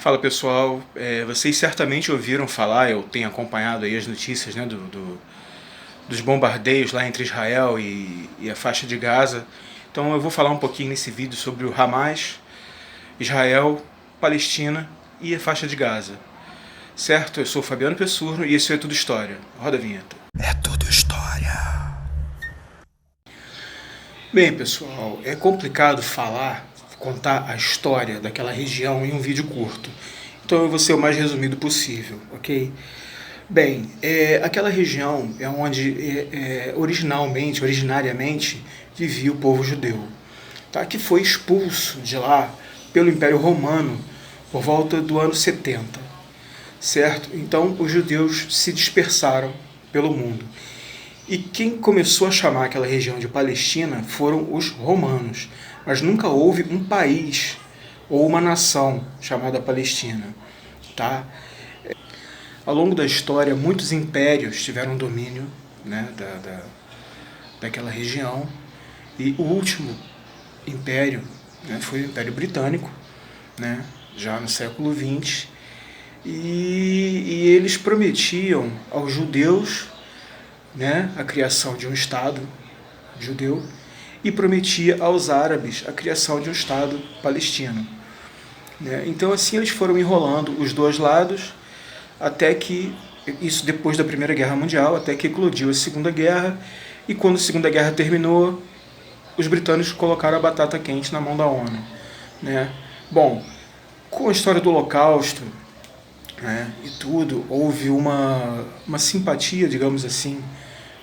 Fala pessoal, vocês certamente ouviram falar, eu tenho acompanhado aí as notícias, né, dos bombardeios lá entre Israel e a faixa de Gaza. Então eu vou falar um pouquinho nesse vídeo sobre o Hamas, Israel, Palestina e a faixa de Gaza. Certo? Eu sou o Fabiano Pessurno e esse é Tudo História. Roda a vinheta. É tudo história. Bem pessoal, é complicado contar a história daquela região em um vídeo curto. Então eu vou ser o mais resumido possível, ok? Bem, aquela região é onde originariamente vivia o povo judeu, tá? Que foi expulso de lá pelo Império Romano por volta do ano 70, certo? Então os judeus se dispersaram pelo mundo. E quem começou a chamar aquela região de Palestina foram os romanos, mas nunca houve um país ou uma nação chamada Palestina, tá? Ao longo da história, muitos impérios tiveram domínio, né, daquela região, e o último império, né, foi o Império Britânico, né, já no século XX, e eles prometiam aos judeus, né, a criação de um Estado judeu e prometia aos árabes a criação de um Estado palestino. Né? Então assim eles foram enrolando os dois lados até que, isso depois da Primeira Guerra Mundial, até que eclodiu a Segunda Guerra, e quando a Segunda Guerra terminou, os britânicos colocaram a batata quente na mão da ONU. Né? Bom, com a história do Holocausto, né, e tudo, houve uma simpatia, digamos assim,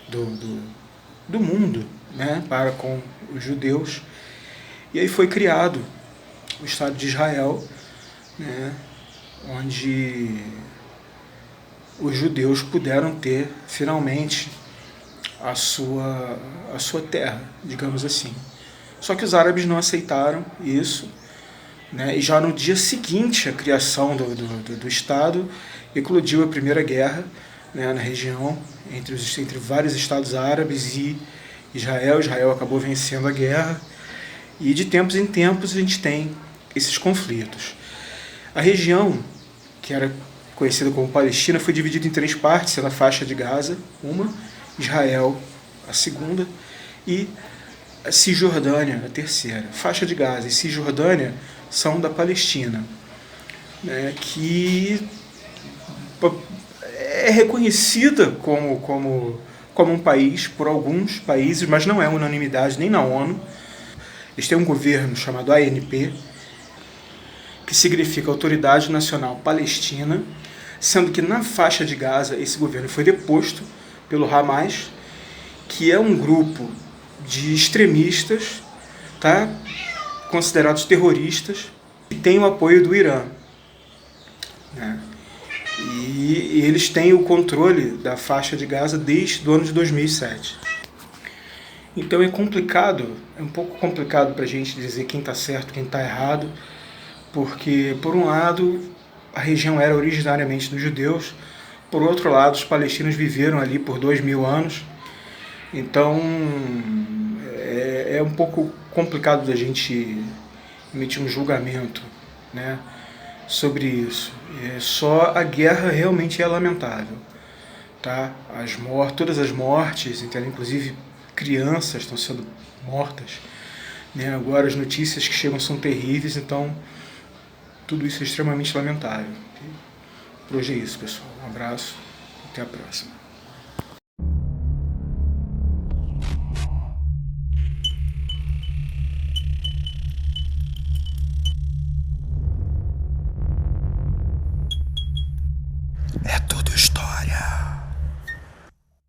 do mundo, né, para com os judeus, e aí foi criado o Estado de Israel, né, onde os judeus puderam ter finalmente a sua terra, digamos assim. Só que os árabes não aceitaram isso, né, e já no dia seguinte à criação do Estado, eclodiu a Primeira Guerra, né, na região, entre vários estados árabes e Israel. Israel acabou vencendo a guerra, e de tempos em tempos a gente tem esses conflitos. A região, que era conhecida como Palestina, foi dividida em três partes, sendo a faixa de Gaza, uma, Israel, a segunda, e a Cisjordânia, a terceira. Faixa de Gaza e Cisjordânia são da Palestina, né, que é reconhecida como um país por alguns países, mas não é unanimidade nem na ONU. Eles têm um governo chamado ANP, que significa Autoridade Nacional Palestina, sendo que na faixa de Gaza esse governo foi deposto pelo Hamas, que é um grupo de extremistas, tá, considerados terroristas, que tem o apoio do Irã, né? E eles têm o controle da faixa de Gaza desde o ano de 2007. Então é complicado, é um pouco complicado para a gente dizer quem está certo, quem está errado, porque, por um lado, a região era originariamente dos judeus, por outro lado, os palestinos viveram ali por 2000 anos, então é um pouco complicado da gente emitir um julgamento, né, sobre isso. Só a guerra realmente é lamentável, tá? Todas as mortes, inclusive crianças estão sendo mortas, né? Agora as notícias que chegam são terríveis, então tudo isso é extremamente lamentável. Por hoje é isso, pessoal. Um abraço, até a próxima.